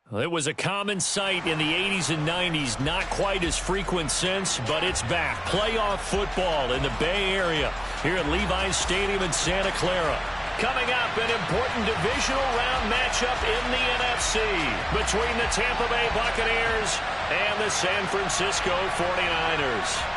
Well, it was a common sight in the 80s and 90s, not quite as frequent since, but it's back. Playoff football in the Bay Area here at Levi's Stadium in Santa Clara. Coming up, an important divisional round matchup in the NFC between the Tampa Bay Buccaneers and the San Francisco 49ers.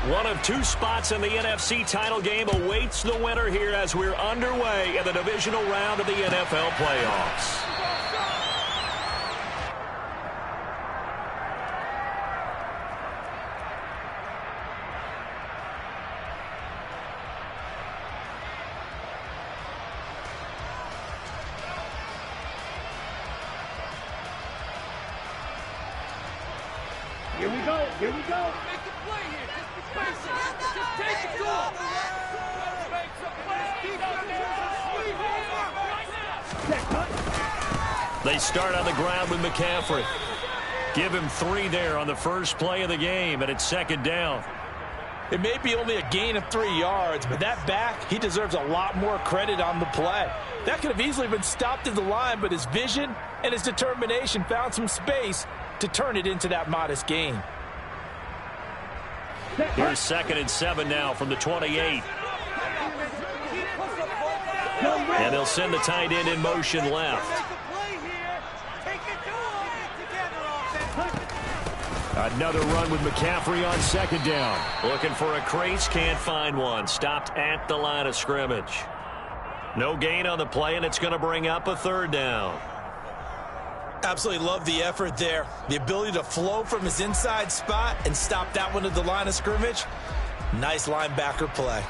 One of two spots in the NFC title game awaits the winner here as we're underway in the divisional round of the NFL playoffs. Here we go. Here we go. They start on the ground with McCaffrey. Give him 3 there on the first play of the game, and it's second down. It may be only a gain of 3 yards, but that back, he deserves a lot more credit on the play. That could have easily been stopped at the line, but his vision and his determination found some space to turn it into that modest gain. Here's 2nd and 7 now from the 28. And they'll send the tight end in motion left. Another run with McCaffrey on 2nd down. Looking for a crease, can't find one. Stopped at the line of scrimmage. No gain on the play, and it's going to bring up a 3rd down. Absolutely love the effort there. The ability to flow from his inside spot and stop that one at the line of scrimmage. Nice linebacker play.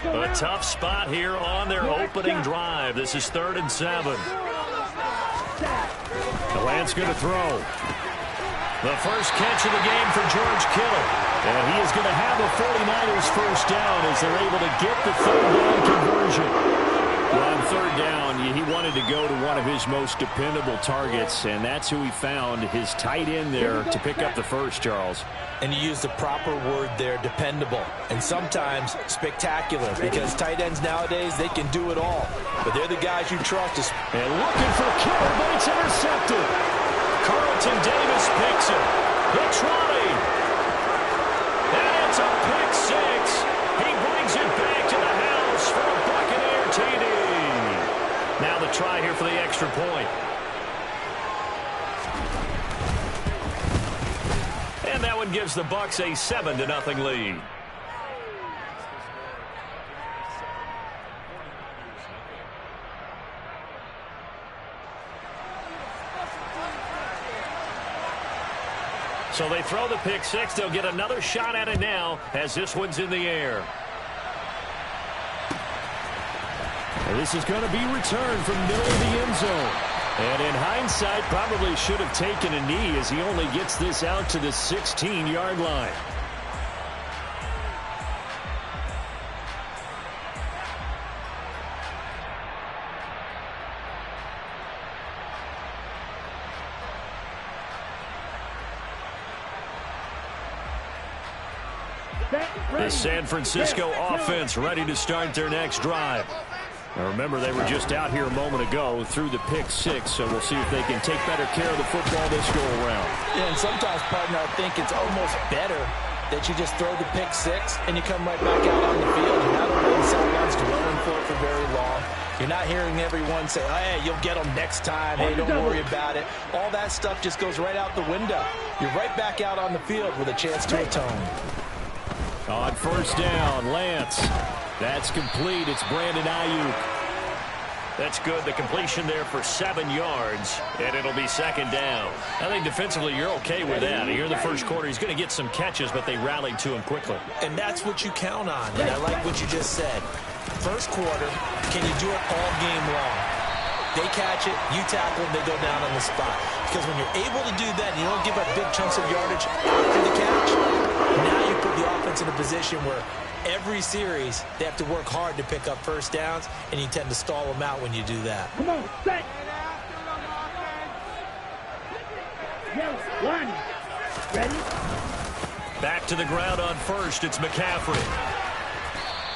A tough spot here on their opening drive. This is 3rd and 7. The Lance going to throw. The first catch of the game for George Kittle. And he is going to have a 49ers first down as they're able to get the 3rd down conversion. Well, on 3rd down, he wanted to go to one of his most dependable targets, and that's who he found, his tight end there, to pick up the first, Charles. And you used the proper word there, dependable, and sometimes spectacular, because tight ends nowadays, they can do it all. But they're the guys you trust. And looking for Kittle, but it's intercepted. Carlton Davis picks it. The 20. And it's a pick 6. He brings it back to the house for a Buccaneer TD. Now the try here for the extra point. And that one gives the Bucs a 7-0 lead. So they throw the pick 6. They'll get another shot at it now as this one's in the air. And this is going to be returned from middle of the end zone. And in hindsight, probably should have taken a knee as he only gets this out to the 16-yard line. The San Francisco offense ready to start their next drive. Now remember, they were just out here a moment ago through the pick 6, so we'll see if they can take better care of the football this go around. Yeah, and sometimes, partner, I think it's almost better that you just throw the pick 6 and you come right back out on the field. You're not on the sidelines dwelling for it for very long. You're not hearing everyone say, oh, hey, you'll get them next time. Hey, don't worry about it. All that stuff just goes right out the window. You're right back out on the field with a chance to atone. On 1st down, Lance. That's complete. It's Brandon Ayuk. That's good. The completion there for 7 yards, and it'll be 2nd down. I think defensively you're okay with that. Here in the first quarter, he's going to get some catches, but they rallied to him quickly. And that's what you count on, and I like what you just said. First quarter, can you do it all game long? They catch it, you tackle them, they go down on the spot. Because when you're able to do that, and you don't give up big chunks of yardage after the catch, now you put the offense in a position where every series they have to work hard to pick up first downs, and you tend to stall them out when you do that. Come on, set. Yes, one. Ready? Back to the ground on first. It's McCaffrey.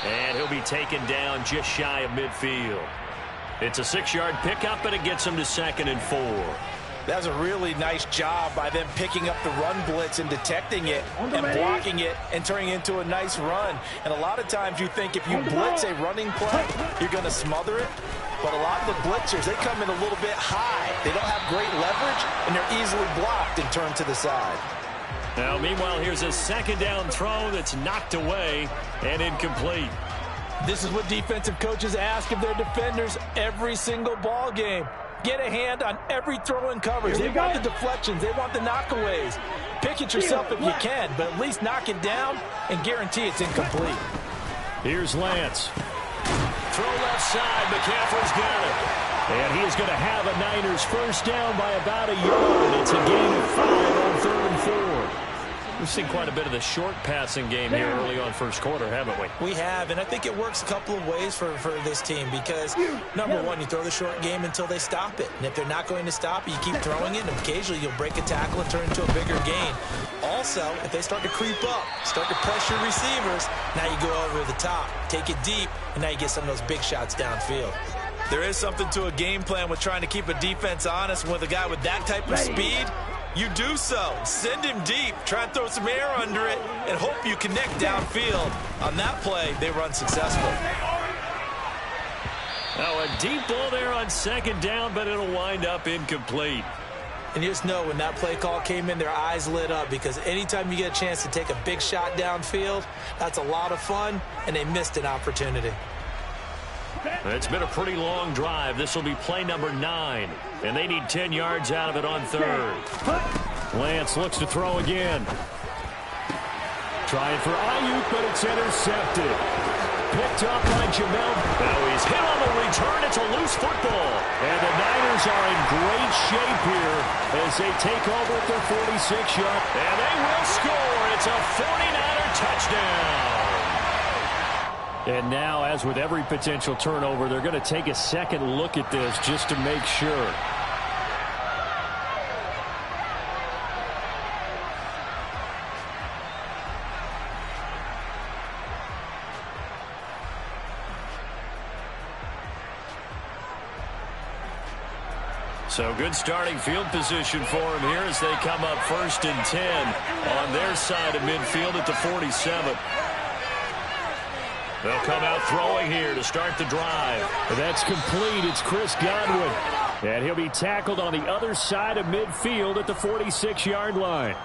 And he'll be taken down just shy of midfield. It's a 6-yard pickup, and it gets him to 2nd and 4. That's a really nice job by them picking up the run blitz and detecting it and blocking it and turning it into a nice run. And a lot of times you think if you blitz a running play, you're going to smother it. But a lot of the blitzers, they come in a little bit high. They don't have great leverage, and they're easily blocked and turned to the side. Now, meanwhile, here's a 2nd down throw that's knocked away and incomplete. This is what defensive coaches ask of their defenders every single ball game. Get a hand on every throw in coverage. They want the deflections. They want the knockaways. Pick it yourself if you can, but at least knock it down and guarantee it's incomplete. Here's Lance. Throw left side. McCaffrey's got it. And he is going to have a Niners first down by about a yard. It's a gain of 5 on 3rd and 4. We've seen quite a bit of the short passing game here early on first quarter, haven't we? We have, and I think it works a couple of ways for this team because, number one, you throw the short game until they stop it. And if they're not going to stop it, you keep throwing it, and occasionally you'll break a tackle and turn it into a bigger gain. Also, if they start to creep up, start to pressure receivers, now you go over the top, take it deep, and now you get some of those big shots downfield. There is something to a game plan with trying to keep a defense honest. With a guy with that type of speed, you do so. Send him deep. Try and throw some air under it and hope you connect downfield. On that play, they run successful. Now a deep ball there on 2nd down, but it'll wind up incomplete. And you just know when that play call came in, their eyes lit up because anytime you get a chance to take a big shot downfield, that's a lot of fun, and they missed an opportunity. It's been a pretty long drive. This will be play number 9, and they need 10 yards out of it on 3rd. Lance looks to throw again. Trying for Ayuk, but it's intercepted. Picked up by Jamel. Now he's hit on the return. It's a loose football. And the Niners are in great shape here as they take over at their 46-yard. And they will score. It's a 49er touchdown. And now, as with every potential turnover, they're going to take a second look at this just to make sure. So good starting field position for him here as they come up 1st and 10 on their side of midfield at the 47. They'll come out throwing here to start the drive. That's complete. It's Chris Godwin. And he'll be tackled on the other side of midfield at the 46-yard line.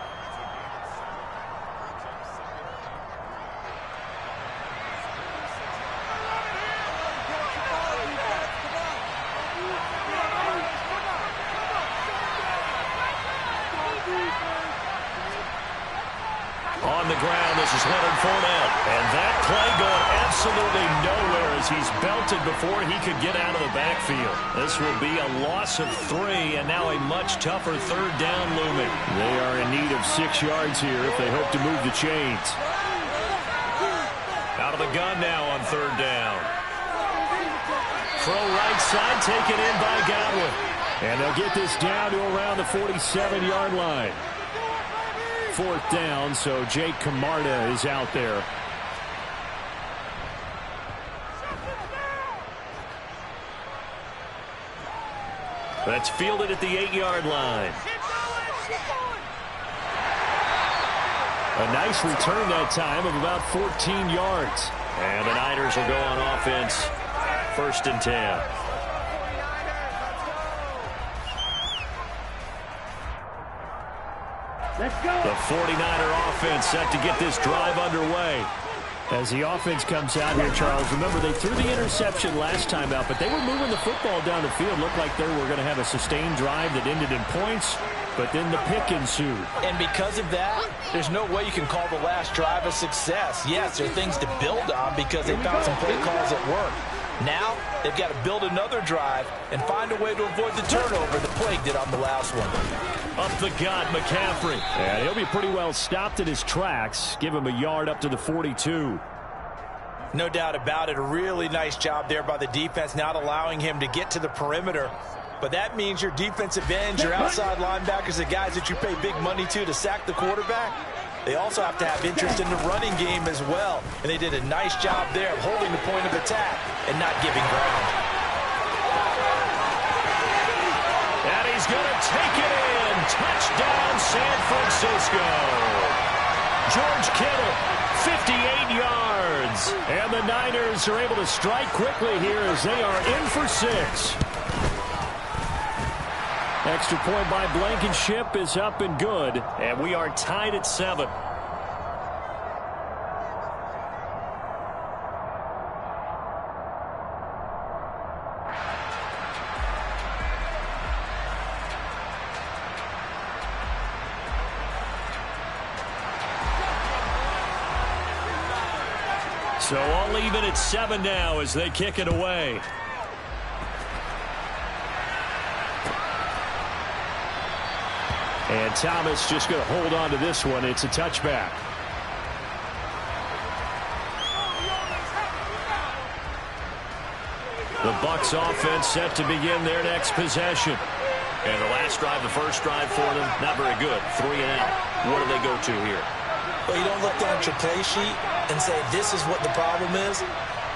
On the ground, this is Leonard Fournette. And that play going absolutely nowhere as he's belted before he could get out of the backfield. This will be a loss of 3, and now a much tougher 3rd down looming. They are in need of 6 yards here if they hope to move the chains. Out of the gun now on 3rd down. Throw right side, taken in by Godwin. And they'll get this down to around the 47-yard line. 4th down, so Jake Camarda is out there. That's fielded at the 8-yard line. A nice return that time of about 14 yards. And the Niners will go on offense, 1st and 10. Let's go. The 49er offense set to get this drive underway. As the offense comes out here, Charles, remember they threw the interception last time out, but they were moving the football down the field. Looked like they were going to have a sustained drive that ended in points, but then the pick ensued. And because of that, there's no way you can call the last drive a success. Yes, there are things to build on because they found some play calls that work. Now they've got to build another drive and find a way to avoid the turnover the Plague did on the last one. Up the gut, McCaffrey. And he'll be pretty well stopped in his tracks. Give him a yard up to the 42. No doubt about it. A really nice job there by the defense, not allowing him to get to the perimeter. But that means your defensive ends, your outside linebackers, the guys that you pay big money to sack the quarterback, they also have to have interest in the running game as well. And they did a nice job there of holding the point of attack and not giving ground. And he's going to take it in. Touchdown, San Francisco. George Kittle, 58 yards. And the Niners are able to strike quickly here as they are in for 6. Extra point by Blankenship is up and good. And we are tied at 7. So all even at 7 now as they kick it away. And Thomas just going to hold on to this one. It's a touchback. The Bucs offense set to begin their next possession. And the last drive, the first drive for them, not very good. 3 and out. What do they go to here? Well, you don't look down at your play sheet and say, this is what the problem is.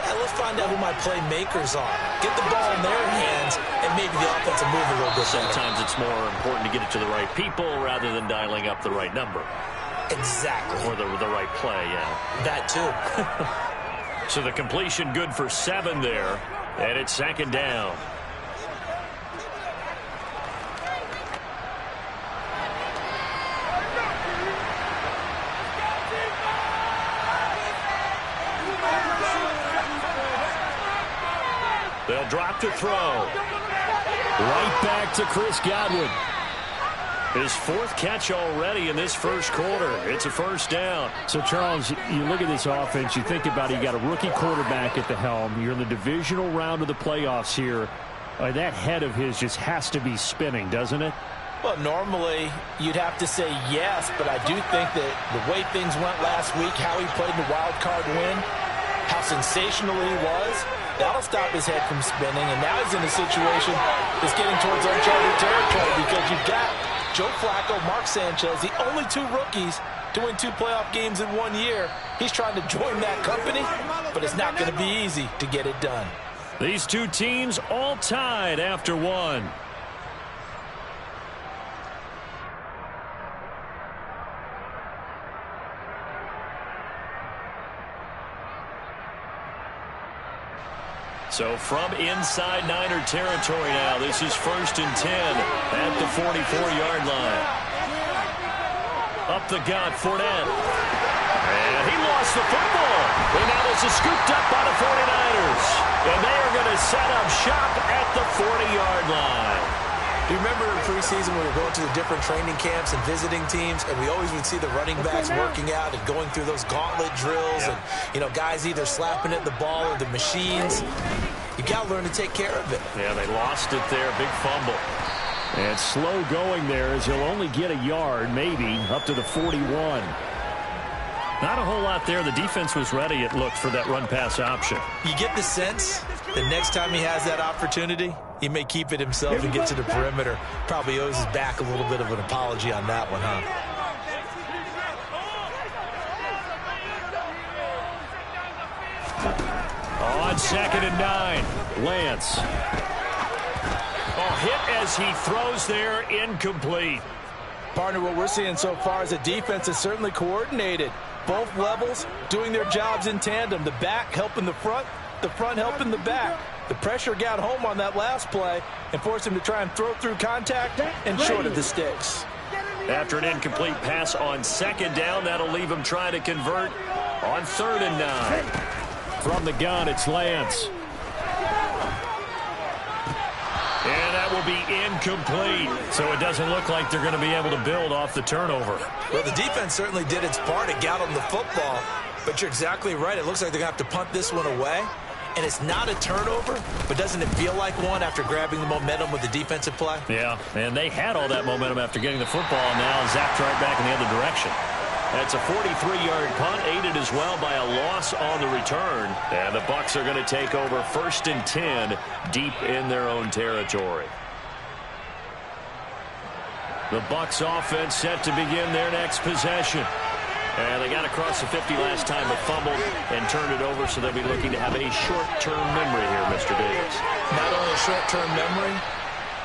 Let's find out who my playmakers are. Get the ball in their hands, and maybe the offense will move a little bit better. Sometimes it's more important to get it to the right people rather than dialing up the right number. Exactly. Or the right play, yeah. That too. So the completion good for 7 there, and it's 2nd down. They'll drop to throw. Right back to Chris Godwin. His 4th catch already in this first quarter. It's a first down. So, Charles, you look at this offense, you think about it, you got a rookie quarterback at the helm. You're in the divisional round of the playoffs here. That head of his just has to be spinning, doesn't it? Well, normally you'd have to say yes, but I do think that the way things went last week, how he played in the wild card win, how sensational he was, that'll stop his head from spinning. And now he's in a situation that's getting towards uncharted territory because you've got Joe Flacco, Mark Sanchez, the only 2 rookies to win 2 playoff games in 1 year. He's trying to join that company, but it's not going to be easy to get it done. These 2 teams all tied after 1. So from inside Niner territory now, this is 1st and 10 at the 44-yard line. Up the gut, Fournette. And he lost the football. And now this is scooped up by the 49ers. And they are going to set up shop at the 40-yard line. Do you remember in preseason when we were going to the different training camps and visiting teams, and we always would see the running backs working out and going through those gauntlet drills, and, you know, guys either slapping at the ball or the machines. You got to learn to take care of it. Yeah, they lost it there. Big fumble. And slow going there as he'll only get a yard, maybe, up to the 41. Not a whole lot there. The defense was ready, it looked, for that run-pass option. You get the sense that next time he has that opportunity, he may keep it himself and get to the perimeter. Probably owes his back a little bit of an apology on that one, huh? On 2nd and 9, Lance. Hit as he throws there, incomplete. Partner, what we're seeing so far is the defense is certainly coordinated. Both levels doing their jobs in tandem. The back helping the front helping the back. The pressure got home on that last play and forced him to try and throw through contact and short of the sticks. After an incomplete pass on 2nd down, that'll leave him trying to convert on 3rd and 9. From the gun, it's Lance. And that will be incomplete. So it doesn't look like they're going to be able to build off the turnover. Well, the defense certainly did its part. It got them the football. But you're exactly right. It looks like they're going to have to punt this one away. and it's not a turnover, but doesn't it feel like one after grabbing the momentum with the defensive play? Yeah, and they had all that momentum after getting the football, and now zapped right back in the other direction. That's a 43-yard punt, aided as well by a loss on the return. And the Bucs are going to take over 1st and 10 deep in their own territory. The Bucs offense set to begin their next possession. And they got across the 50 last time, but fumbled and turned it over, so they'll be looking to have a short-term memory here, Mr. Davis. Not only a short-term memory,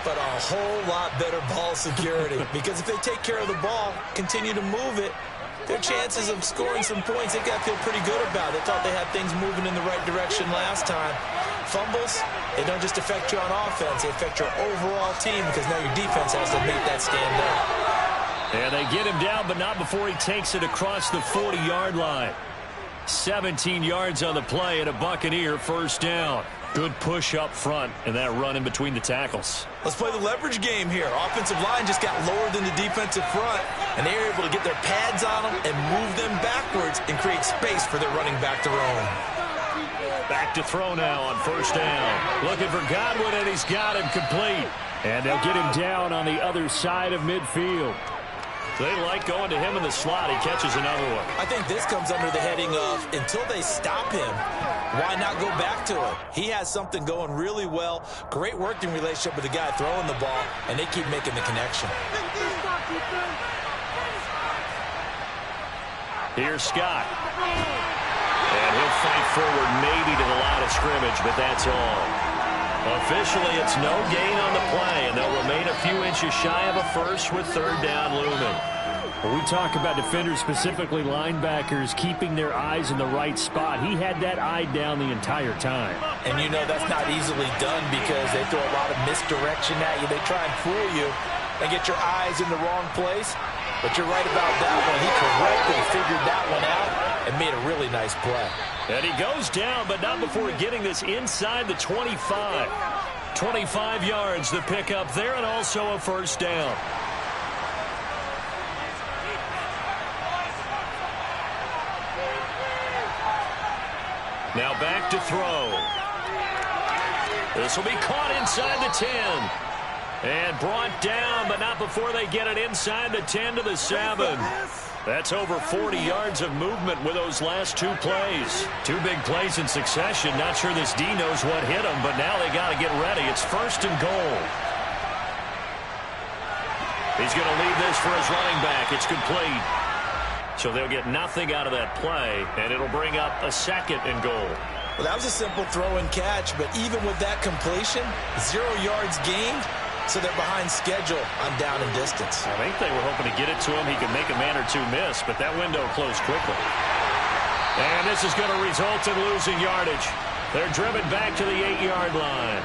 but a whole lot better ball security. Because if they take care of the ball, continue to move it, their chances of scoring some points, they've got to feel pretty good about it. They thought they had things moving in the right direction last time. Fumbles, they don't just affect you on offense, they affect your overall team because now your defense has to make that stand up. And they get him down, but not before he takes it across the 40-yard line. 17 yards on the play and a Buccaneer first down. Good push up front and that run in between the tackles. Let's play the leverage game here. Offensive line just got lower than the defensive front, and they were able to get their pads on them and move them backwards and create space for their running back to roam. Back to throw now on first down. Looking for Godwin, and he's got him complete. And they'll get him down on the other side of midfield. They like going to him in the slot. He catches another one. I think this comes under the heading of until they stop him, why not go back to him? He has something going really well. Great working relationship with the guy throwing the ball, and they keep making the connection. Here's Scott. And he'll fight forward maybe to the line of scrimmage, but that's all. Officially, it's no gain on the play, and they'll remain a few inches shy of a first with 3rd down looming. When we talk about defenders, specifically linebackers, keeping their eyes in the right spot, he had that eye down the entire time. And you know that's not easily done because they throw a lot of misdirection at you. They try and fool you and get your eyes in the wrong place. But you're right about that one. He correctly figured that one out and made a really nice play. And he goes down, but not before getting this inside the 25. 25 yards, the pickup there, and also a first down. Now back to throw. This will be caught inside the 10. And brought down, but not before they get it inside the 10 to the 7. That's over 40 yards of movement with those last 2 plays. 2 big plays in succession. Not sure this D knows what hit him, but now they got to get ready. It's 1st and goal. He's going to leave this for his running back. It's complete. So they'll get nothing out of that play, and it'll bring up a 2nd and goal. Well, that was a simple throw and catch, but even with that completion, 0 yards gained. So they're behind schedule on down and distance. I think they were hoping to get it to him. He could make a man or 2 miss, but that window closed quickly. And this is going to result in losing yardage. They're driven back to the 8-yard line.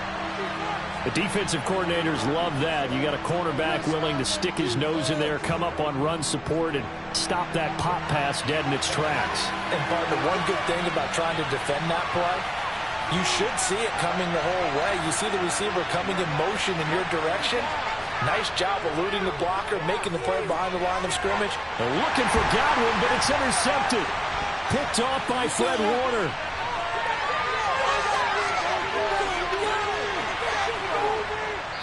The defensive coordinators love that. You got a cornerback willing to stick his nose in there, come up on run support, and stop that pop pass dead in its tracks. And partner, one good thing about trying to defend that play, you should see it coming the whole way. You see the receiver coming in motion in your direction. Nice job eluding the blocker, making the play behind the line of scrimmage. They're looking for Godwin, but it's intercepted. Picked off by Fred Warner.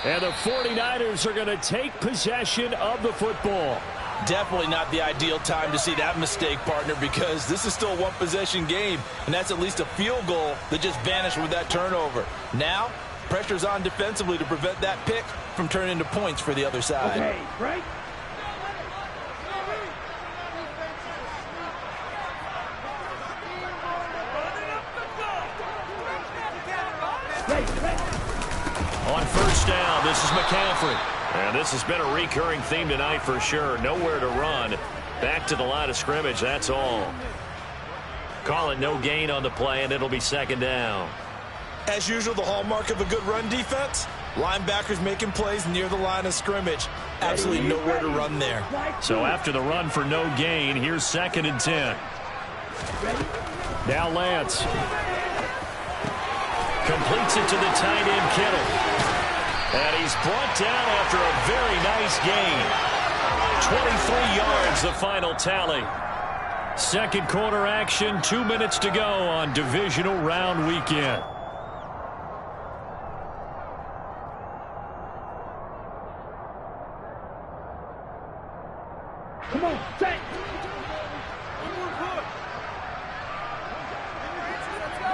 And the 49ers are going to take possession of the football. Definitely not the ideal time to see that mistake, partner, because this is still a one-possession game, and that's at least a field goal that just vanished with that turnover. Now, pressure's on defensively to prevent that pick from turning into points for the other side. Okay, right. On first down, this is McCaffrey. And this has been a recurring theme tonight for sure. Nowhere to run. Back to the line of scrimmage, that's all. Call it no gain on the play, and it'll be 2nd down. As usual, the hallmark of a good run defense, linebackers making plays near the line of scrimmage. Absolutely nowhere to run there. So after the run for no gain, here's 2nd and 10. Now Lance. Completes it to the tight end, Kittle. And he's brought down after a very nice gain. 23 yards, the final tally. 2nd quarter action, 2 minutes to go on divisional round weekend. Come on, set.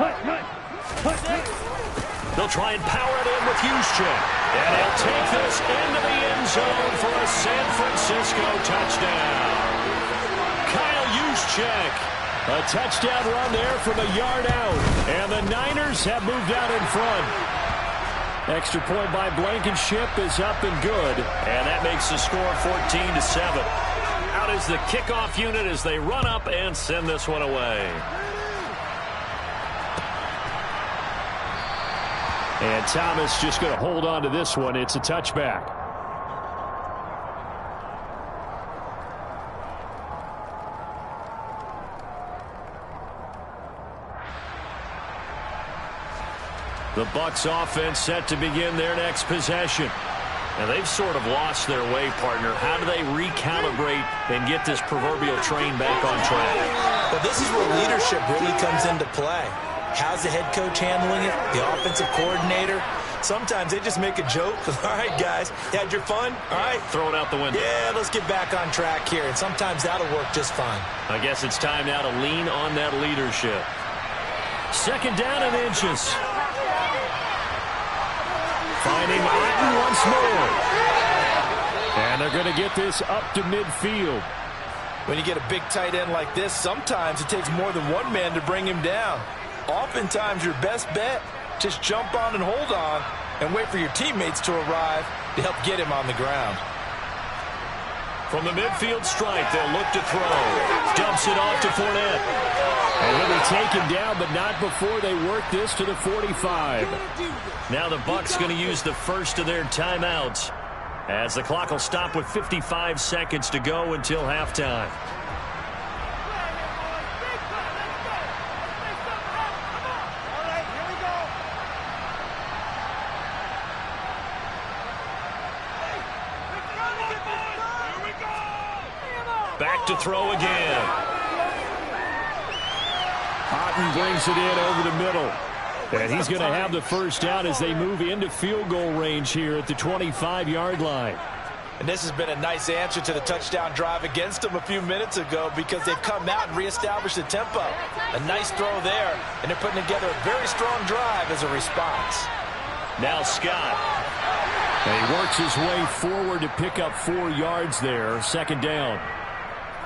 Hut. They'll try and power it in with Juszczyk. And he'll take this into the end zone for a San Francisco touchdown. Kyle Juszczyk. A touchdown run there from a yard out. And the Niners have moved out in front. Extra point by Blankenship is up and good. And that makes the score 14-7. Out is the kickoff unit as they run up and send this one away. And Thomas just going to hold on to this one. It's a touchback. The Bucs offense set to begin their next possession. And they've sort of lost their way, partner. How do they recalibrate and get this proverbial train back on track? Well, this is where leadership really comes into play. How's the head coach handling it? The offensive coordinator? Sometimes they just make a joke. All right, guys, you had your fun? All right. Throw it out the window. Yeah, let's get back on track here. And sometimes that'll work just fine. I guess it's time now to lean on that leadership. Second down and inches. Finding Otten once more. And they're going to get this up to midfield. When you get a big tight end like this, sometimes it takes more than one man to bring him down. Oftentimes, your best bet, just jump on and hold on and wait for your teammates to arrive to help get him on the ground. From the midfield stripe, they'll look to throw. Dumps it off to Fournette. And he'll be taken down, but not before they work this to the 45. Now the Bucs going to use the first of their timeouts as the clock will stop with 55 seconds to go until halftime. Back to throw again. Otten brings it in over the middle. And he's going to have the first down as they move into field goal range here at the 25-yard line. And this has been a nice answer to the touchdown drive against them a few minutes ago because they've come out and reestablished the tempo. A nice throw there, and they're putting together a very strong drive as a response. Now Scott. And he works his way forward to pick up 4 yards there. Second down.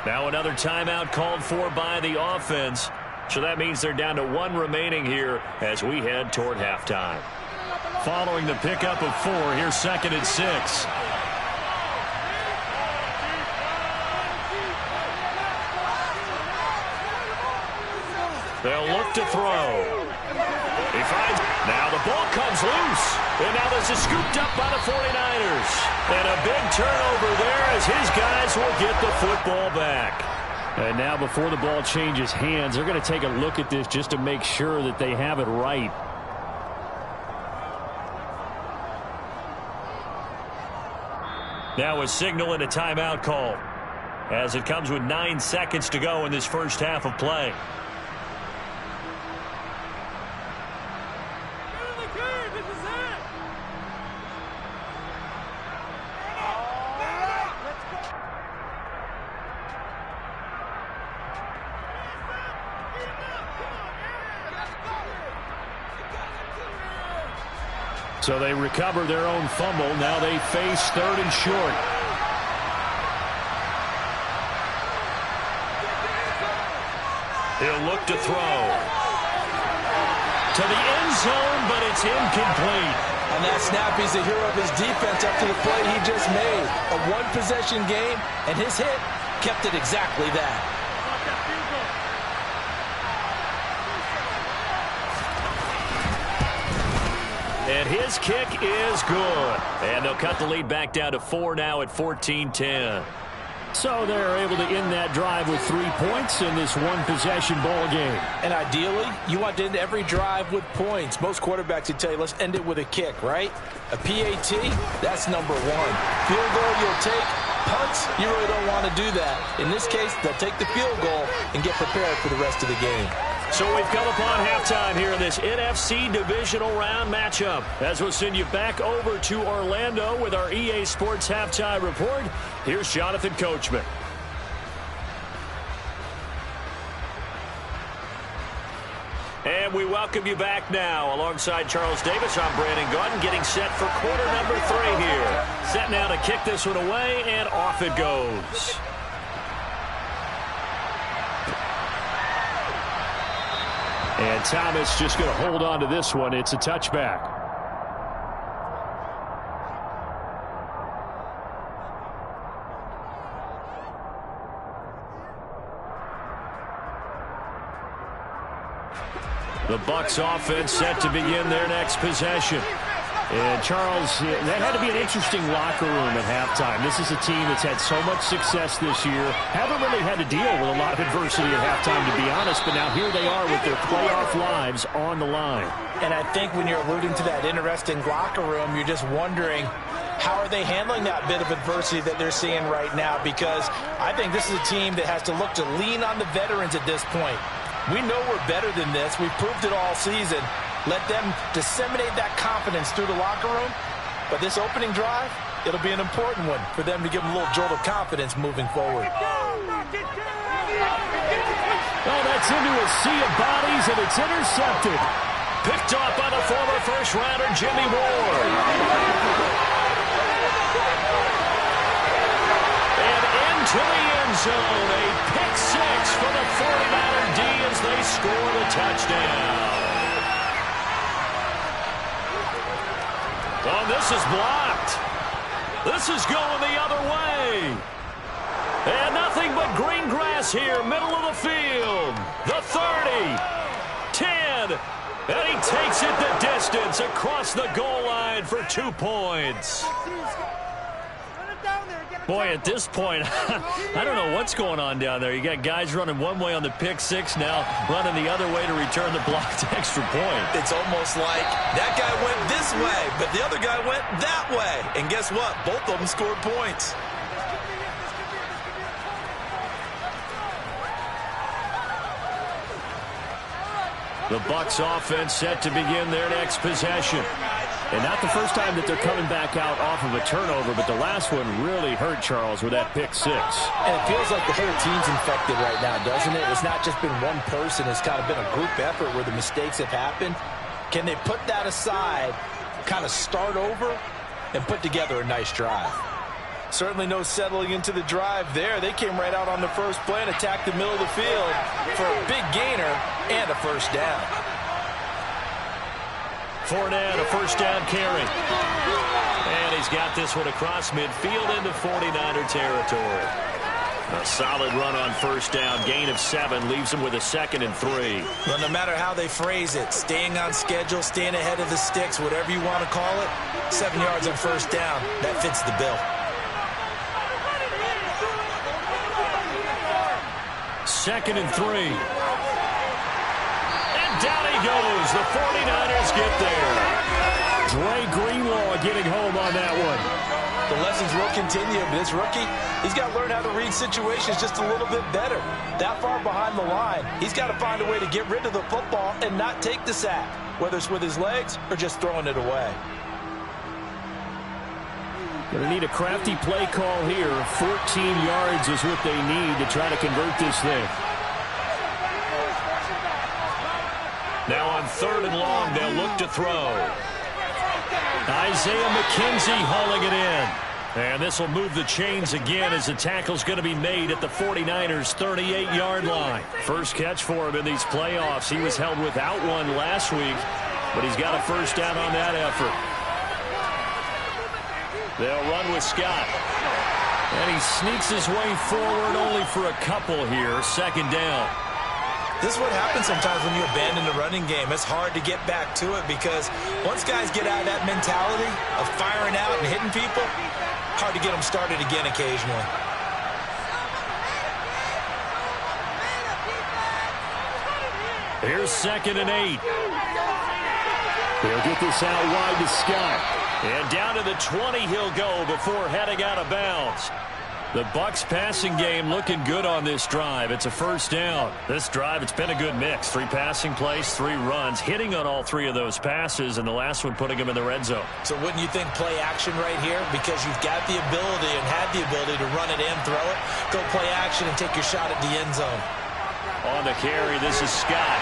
Now another timeout called for by the offense. So that means they're down to 1 remaining here as we head toward halftime. Following the pickup of 4, here's 2nd and 6. They'll look to throw. He finds. Now the ball comes loose. And now this is scooped up by the 49ers. And a big turnover there as his guys will get the football back. And now before the ball changes hands, they're going to take a look at this just to make sure that they have it right. Now a signal and a timeout call as it comes with 9 seconds to go in this first half of play. So they recover their own fumble. Now they face 3rd and short. He'll look to throw. To the end zone, but it's incomplete. On that snap, he's the hero of his defense up to the play he just made. A one-possession game, and his hit kept it exactly that. And his kick is good. And they'll cut the lead back down to 4 now at 14-10. So they're able to end that drive with 3 points in this one-possession ball game. And ideally, you want to end every drive with points. Most quarterbacks would tell you, let's end it with a kick, right? A PAT, that's number 1. Field goal you'll take. Punts, you really don't want to do that. In this case, they'll take the field goal and get prepared for the rest of the game. So we've come upon halftime here in this NFC divisional round matchup. As we'll send you back over to Orlando with our EA Sports Halftime Report, here's Jonathan Coachman. And we welcome you back now. Alongside Charles Davis, I'm Brandon Gaudin, getting set for quarter number 3 here. Set now to kick this one away, and off it goes. And Thomas just going to hold on to this one. It's a touchback. The Bucs offense set to begin their next possession. And, Charles, that had to be an interesting locker room at halftime. This is a team that's had so much success this year. Haven't really had to deal with a lot of adversity at halftime, to be honest. But now here they are with their playoff lives on the line. And I think when you're alluding to that interesting locker room, you're just wondering, how are they handling that bit of adversity that they're seeing right now? Because I think this is a team that has to look to lean on the veterans at this point. We know we're better than this. We've proved it all season. Let them disseminate that confidence through the locker room. But this opening drive, it'll be an important one for them to give them a little jolt of confidence moving forward. Oh, that's into a sea of bodies, and it's intercepted. Picked off by the former first-rounder Jimmy Ward. And into the end zone, a pick 6 for the 49er D as they score the touchdown. Oh, this is blocked. This is going the other way. And nothing but green grass here, middle of the field. The 30, 10, and he takes it the distance across the goal line for 2 points. Boy, at this point, I don't know what's going on down there. You got guys running one way on the pick 6 now, running the other way to return the blocked extra point. It's almost like that guy went this way, but the other guy went that way. And guess what? Both of them scored points. The Bucs offense set to begin their next possession. And not the first time that they're coming back out off of a turnover, but the last one really hurt Charles with that pick 6. And it feels like the whole team's infected right now, doesn't it? It's not just been one person. It's kind of been a group effort where the mistakes have happened. Can they put that aside, kind of start over, and put together a nice drive? Certainly no settling into the drive there. They came right out on the first play and attacked the middle of the field for a big gainer and a first down. Fournette, a first down carry. And he's got this one across midfield into 49er territory. A solid run on first down. Gain of 7 leaves him with a 2nd and 3. Well, no matter how they phrase it, staying on schedule, staying ahead of the sticks, whatever you want to call it, 7 yards on first down, that fits the bill. 2nd and 3. Down he goes. The 49ers get there. Dre Greenlaw getting home on that one. The lessons will continue. This rookie, he's got to learn how to read situations just a little bit better. That far behind the line, he's got to find a way to get rid of the football and not take the sack, whether it's with his legs or just throwing it away. Going to need a crafty play call here. 14 yards is what they need to try to convert this thing. Now on 3rd and long, they'll look to throw. Isaiah McKenzie hauling it in. And this will move the chains again as the tackle's going to be made at the 49ers' 38-yard line. First catch for him in these playoffs. He was held without one last week, but he's got a first down on that effort. They'll run with Scott. And he sneaks his way forward only for a couple here. 2nd down. This is what happens sometimes when you abandon the running game. It's hard to get back to it because once guys get out of that mentality of firing out and hitting people, hard to get them started again occasionally. Here's 2nd and 8. They'll get this out wide to Scott. And down to the 20 he'll go before heading out of bounds. The Bucs passing game looking good on this drive. It's a first down. This drive, it's been a good mix. 3 passing plays, 3 runs, hitting on all 3 of those passes, and the last one putting them in the red zone. So wouldn't you think play action right here? Because you've got the ability and had the ability to run it in, throw it, go play action and take your shot at the end zone. On the carry, this is Scott.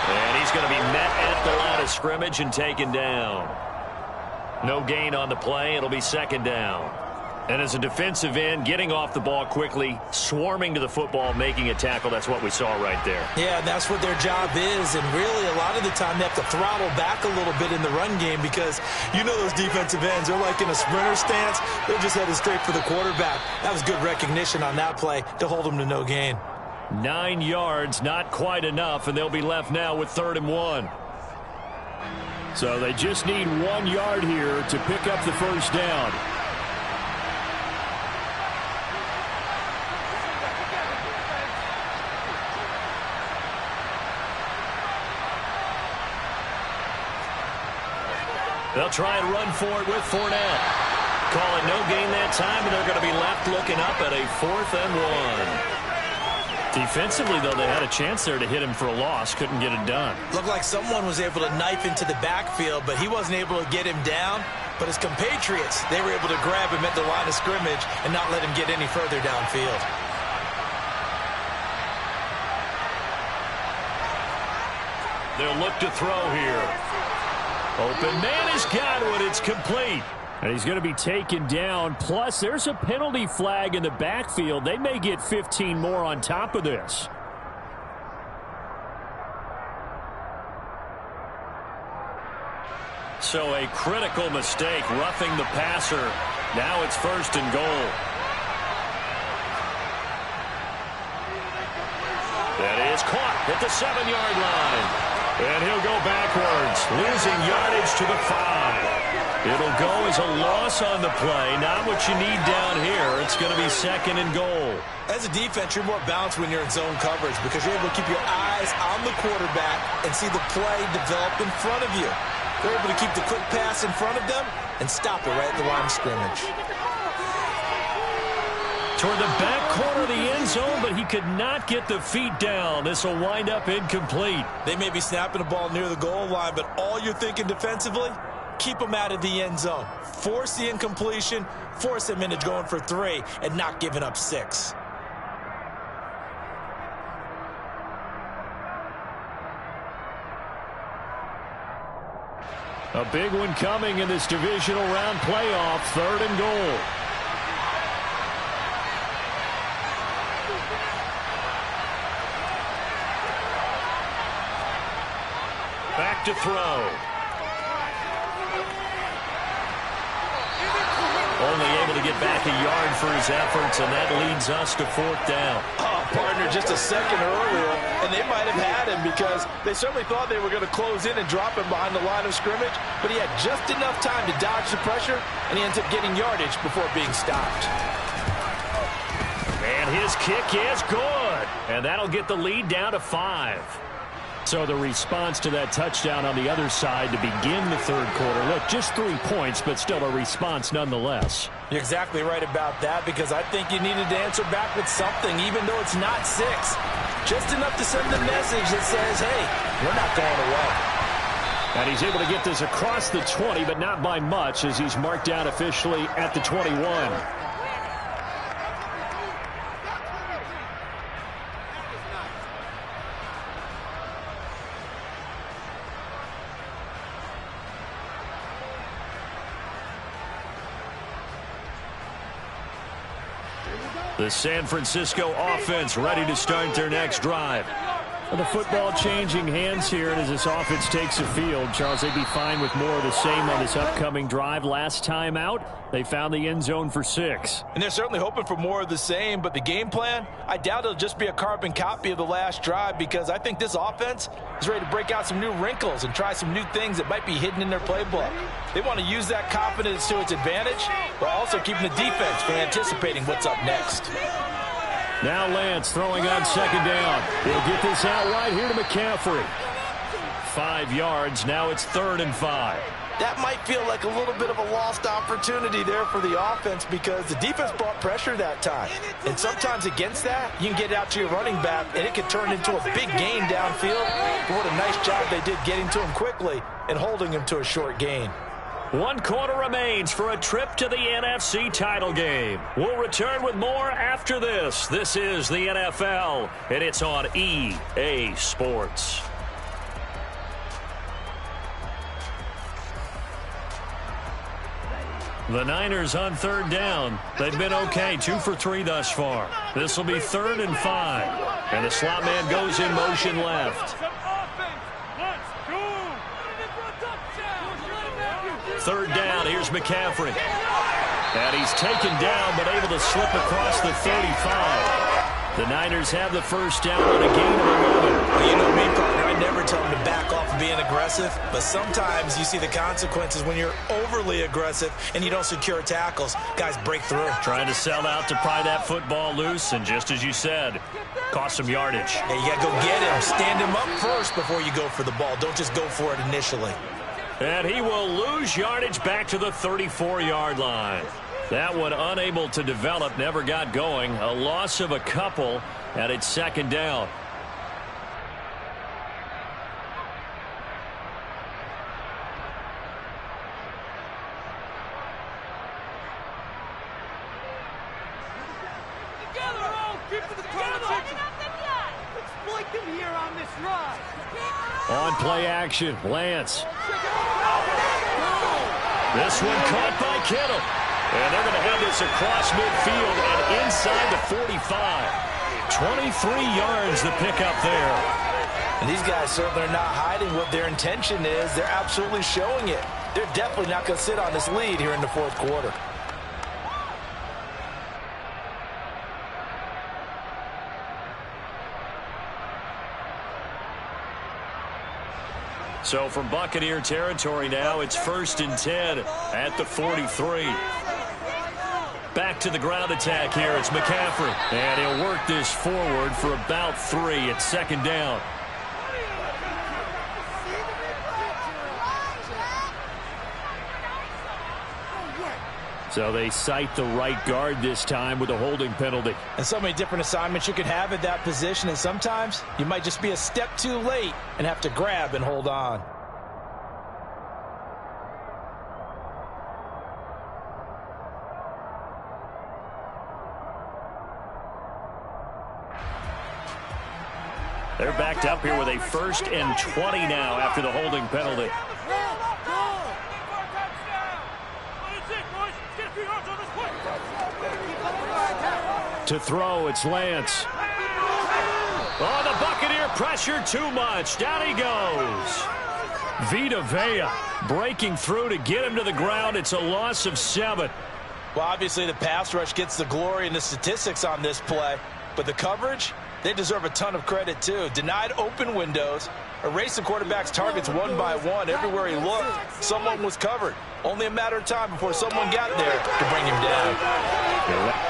And he's going to be met at the line of scrimmage and taken down. No gain on the play. It'll be second down. And as a defensive end, getting off the ball quickly, swarming to the football, making a tackle, that's what we saw right there. Yeah, that's what their job is. And really, a lot of the time, they have to throttle back a little bit in the run game because you know those defensive ends, they're like in a sprinter stance. They're just headed straight for the quarterback. That was good recognition on that play to hold them to no gain. 9 yards, not quite enough, and they'll be left now with 3rd and 1. So they just need 1 yard here to pick up the first down. They'll try and run for it with Fournette. Call it no gain that time, and they're going to be left looking up at a 4th and 1. Defensively, though, they had a chance there to hit him for a loss. Couldn't get it done. Looked like someone was able to knife into the backfield, but he wasn't able to get him down. But his compatriots, they were able to grab him at the line of scrimmage and not let him get any further downfield. They'll look to throw here. Open man has got one. It's complete. And he's going to be taken down. Plus, there's a penalty flag in the backfield. They may get 15 more on top of this. So a critical mistake, roughing the passer. Now it's 1st and goal. That is caught at the 7-yard line. And he'll go backwards, losing yardage to the 5. It'll go as a loss on the play. Not what you need down here. It's going to be 2nd and goal. As a defense, you're more balanced when you're in zone coverage because you're able to keep your eyes on the quarterback and see the play develop in front of you. They're able to keep the quick pass in front of them and stop it right at the line of scrimmage. Toward the back corner of the end zone, but he could not get the feet down. This will wind up incomplete. They may be snapping the ball near the goal line, but all you're thinking defensively, keep them out of the end zone. Force the incompletion, force them into going for 3, and not giving up 6. A big one coming in this divisional round playoff, 3rd and goal. Back to throw. Only able to get back a yard for his efforts, and that leads us to 4th down. Oh, partner, just a second earlier, and they might have had him because they certainly thought they were going to close in and drop him behind the line of scrimmage, but he had just enough time to dodge the pressure, and he ends up getting yardage before being stopped. And his kick is good, and that'll get the lead down to 5. So the response to that touchdown on the other side to begin the 3rd quarter. Look, just 3 points, but still a response nonetheless. You're exactly right about that because I think you needed to answer back with something, even though it's not 6. Just enough to send the message that says, hey, we're not going away. And he's able to get this across the 20, but not by much as he's marked down officially at the 21. The San Francisco offense ready to start their next drive. Well, the football changing hands here, and as this offense takes the field, Charles, they'd be fine with more of the same on this upcoming drive. Last time out, they found the end zone for 6. And they're certainly hoping for more of the same, but the game plan, I doubt it'll just be a carbon copy of the last drive because I think this offense is ready to break out some new wrinkles and try some new things that might be hidden in their playbook. They want to use that confidence to its advantage, but also keeping the defense from anticipating what's up next. Now Lance throwing on 2nd down. He'll get this out right here to McCaffrey. 5 yards. Now it's 3rd and 5. That might feel like a little bit of a lost opportunity there for the offense because the defense brought pressure that time. And sometimes against that, you can get out to your running back, and it can turn into a big gain downfield. But what a nice job they did getting to him quickly and holding him to a short gain. 1 quarter remains for a trip to the NFC title game. We'll return with more after this. This is the NFL, and it's on EA Sports. The Niners on third down. They've been okay, 2 for 3 thus far. This will be 3rd and 5. And the slot man goes in motion left. 3rd down, here's McCaffrey. And he's taken down, but able to slip across the 35. The Niners have the first down on a gain of 11. Well, you know me, partner. I never tell them to back off of being aggressive, but sometimes you see the consequences when you're overly aggressive and you don't secure tackles. Guys break through. Trying to sell out to pry that football loose, and just as you said, cost some yardage. Yeah, you got to go get him. Stand him up first before you go for the ball. Don't just go for it initially. And he will lose yardage back to the 34-yard line. That one unable to develop, never got going. A loss of a couple, and it's 2nd down. On play action, Lance. This one caught by Kittle. And they're going to have this across midfield and inside the 45. 23 yards the pickup there. And these guys certainly are not hiding what their intention is. They're absolutely showing it. They're definitely not going to sit on this lead here in the 4th quarter. So from Buccaneer territory now, it's 1st and 10 at the 43. Back to the ground attack here. It's McCaffrey. And he'll work this forward for about 3 at 2nd down. So they cite the right guard this time with a holding penalty. And so many different assignments you can have at that position, and sometimes you might just be a step too late and have to grab and hold on. They're backed up here with a 1st and 20 now after the holding penalty. To throw, it's Lance. Oh, the Buccaneer pressure too much. Down he goes. Vita Vea breaking through to get him to the ground. It's a loss of 7. Well, obviously the pass rush gets the glory and the statistics on this play, but the coverage, they deserve a ton of credit too. Denied open windows, erased the quarterback's targets one by one. Everywhere he looked, someone was covered. Only a matter of time before someone got there to bring him down.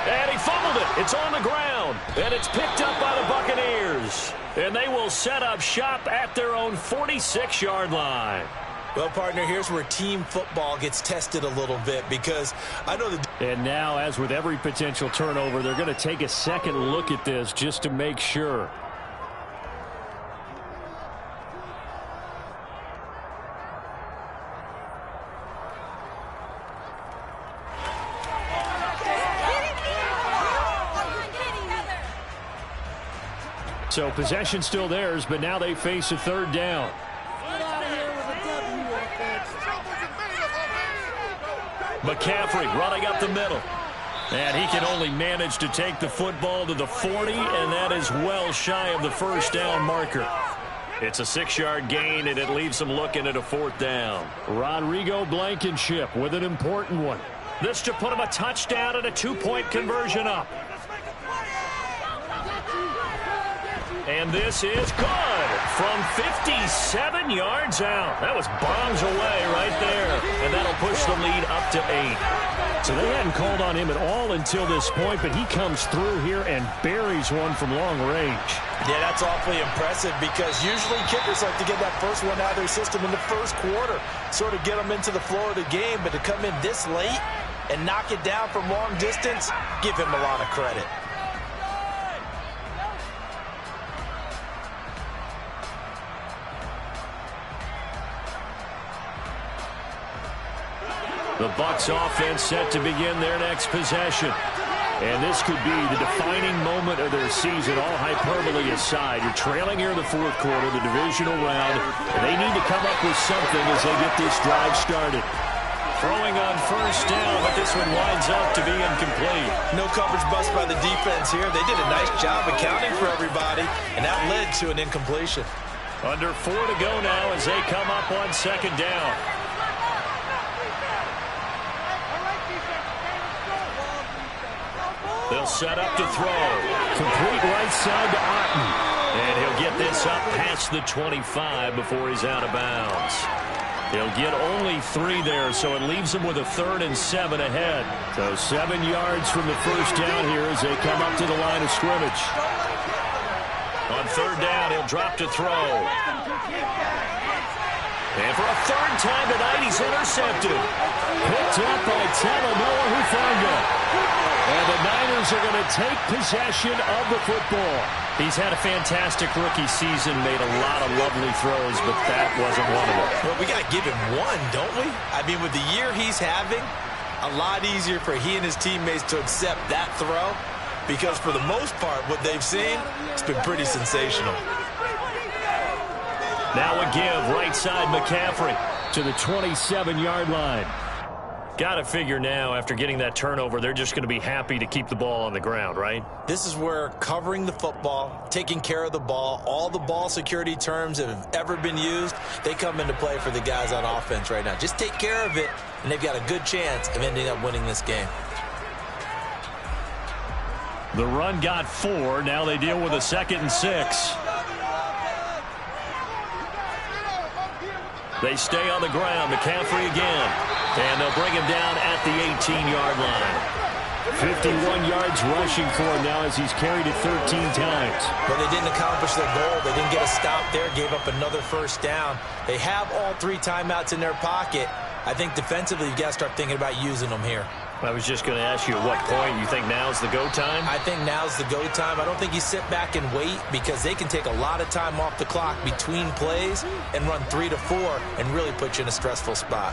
And he fumbled it. It's on the ground. And it's picked up by the Buccaneers. And they will set up shop at their own 46-yard line. Well, partner, here's where team football gets tested a little bit because I know that. And now, as with every potential turnover, they're going to take a second look at this just to make sure. So possession still theirs, but now they face a 3rd down. McCaffrey running up the middle. And he can only manage to take the football to the 40, and that is well shy of the 1st down marker. It's a 6-yard gain, and it leaves them looking at a 4th down. Rodrigo Blankenship with an important one. This to put him a touchdown and a 2-point conversion up. And this is good from 57 yards out. That was bombs away right there. And that'll push the lead up to 8. So they hadn't called on him at all until this point, but he comes through here and buries one from long range. Yeah, that's awfully impressive because usually kickers like to get that first one out of their system in the 1st quarter, sort of get them into the flow of the game, but to come in this late and knock it down from long distance, give him a lot of credit. The Bucs offense set to begin their next possession. And this could be the defining moment of their season, all hyperbole aside. You're trailing here in the 4th quarter, the divisional round, and they need to come up with something as they get this drive started. Throwing on first down, but this one winds up to be incomplete. No coverage bust by the defense here. They did a nice job accounting for everybody, and that led to an incompletion. Under 4 to go now as they come up on second down. They'll set up to throw. Complete right side to Otten. And he'll get this up past the 25 before he's out of bounds. He'll get only 3 there, so it leaves him with a 3rd and 7 ahead. So 7 yards from the first down here as they come up to the line of scrimmage. On 3rd down, he'll drop to throw. And for a 3rd time tonight, he's intercepted. Picked up by Talanoa Hufanga. And the Niners are going to take possession of the football. He's had a fantastic rookie season, made a lot of lovely throws, but that wasn't one of them. Well, we got to give him one, don't we? I mean, with the year he's having, a lot easier for he and his teammates to accept that throw, because for the most part, what they've seen, it's been pretty sensational. Now a give, right side McCaffrey to the 27-yard line. Got to figure now, after getting that turnover, they're just going to be happy to keep the ball on the ground, right? This is where covering the football, taking care of the ball, all the ball security terms that have ever been used, they come into play for the guys on offense right now. Just take care of it, and they've got a good chance of ending up winning this game. The run got 4. Now they deal with a 2nd and 6. They stay on the ground. McCaffrey again. And they'll bring him down at the 18-yard line. 51 yards rushing for him now as he's carried it 13 times. But they didn't accomplish their goal. They didn't get a stop there, gave up another first down. They have all 3 timeouts in their pocket. I think defensively you've got to start thinking about using them here. I was just going to ask you at what point you think now's the go time? I think now's the go time. I don't think you sit back and wait, because they can take a lot of time off the clock between plays and run 3 to 4 and really put you in a stressful spot.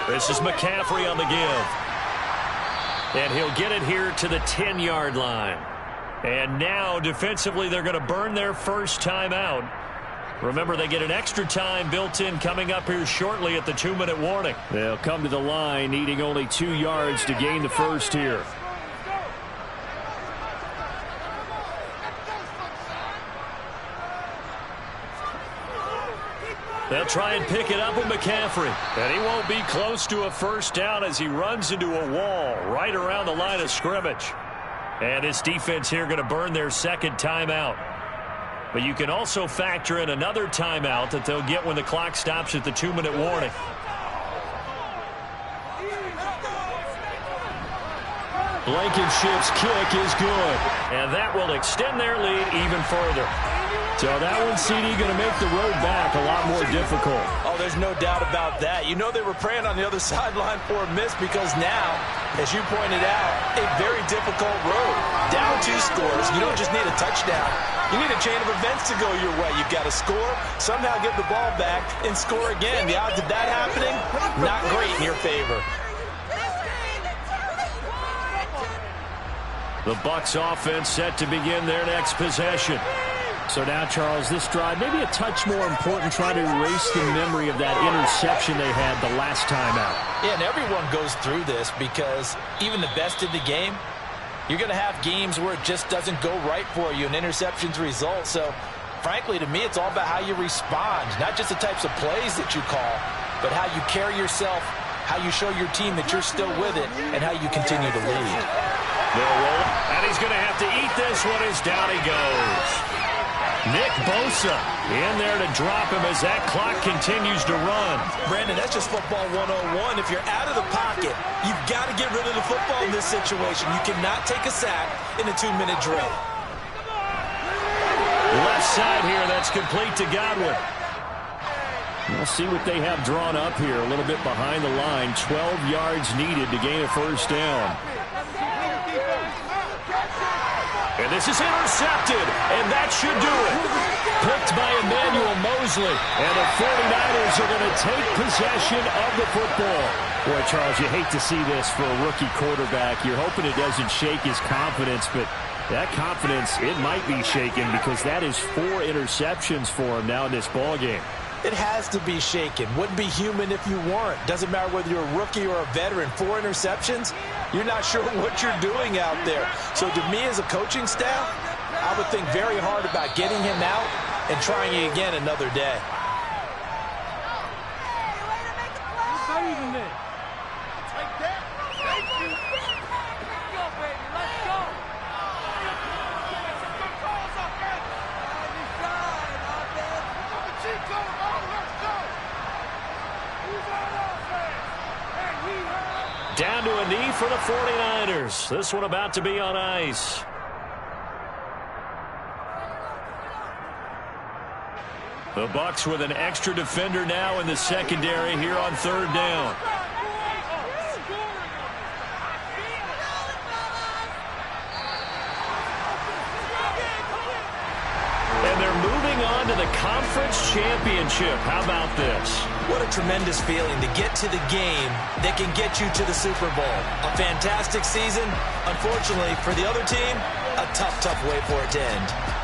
This is McCaffrey on the give. And he'll get it here to the 10-yard line. And now, defensively, they're going to burn their first time out. Remember, they get an extra time built in coming up here shortly at the 2-minute warning. They'll come to the line needing only 2 yards to gain the first here. They'll try and pick it up with McCaffrey. And he won't be close to a first down as he runs into a wall right around the line of scrimmage. And this defense here going to burn their 2nd timeout. But you can also factor in another timeout that they'll get when the clock stops at the 2-minute warning. Blankenship's kick is good. And that will extend their lead even further. So that one, CD, going to make the road back a lot more difficult. Oh, there's no doubt about that. You know they were praying on the other sideline for a miss, because now, as you pointed out, a very difficult road. Down 2 scores. You don't just need a touchdown. You need a chain of events to go your way. You've got to score, somehow get the ball back, and score again. The odds of that happening, not great in your favor. The Bucs offense set to begin their next possession. So now, Charles, this drive, maybe a touch more important, trying to erase the memory of that interception they had the last time out. Yeah, and everyone goes through this, because even the best in the game, you're going to have games where it just doesn't go right for you, and interceptions result. So, frankly, to me, it's all about how you respond, not just the types of plays that you call, but how you carry yourself, how you show your team that you're still with it, and how you continue to lead. They'll roll it, and he's going to have to eat this one as down he goes. Nick Bosa in there to drop him as that clock continues to run. Brandon, that's just football 101. If you're out of the pocket, you've got to get rid of the football in this situation. You cannot take a sack in a 2-minute drill. Left side here, that's complete to Godwin. We'll see what they have drawn up here, a little bit behind the line. 12 yards needed to gain a first down. And And this is intercepted, and that should do it. Picked by Emmanuel Mosley. And the 49ers are going to take possession of the football. Boy, Charles, you hate to see this for a rookie quarterback. You're hoping it doesn't shake his confidence, but that confidence, it might be shaken because that is 4 interceptions for him now in this ballgame. It has to be shaken. Wouldn't be human if you weren't. Doesn't matter whether you're a rookie or a veteran. 4 interceptions, you're not sure what you're doing out there. So to me as a coaching staff, I would think very hard about getting him out and trying it again another day. Down to a knee for the 49ers. This one about to be on ice. The Bucs with an extra defender now in the secondary here on 3rd down. And they're moving on to the conference championship. How about this? What a tremendous feeling to get to the game that can get you to the Super Bowl. A fantastic season. Unfortunately, for the other team, a tough way for it to end.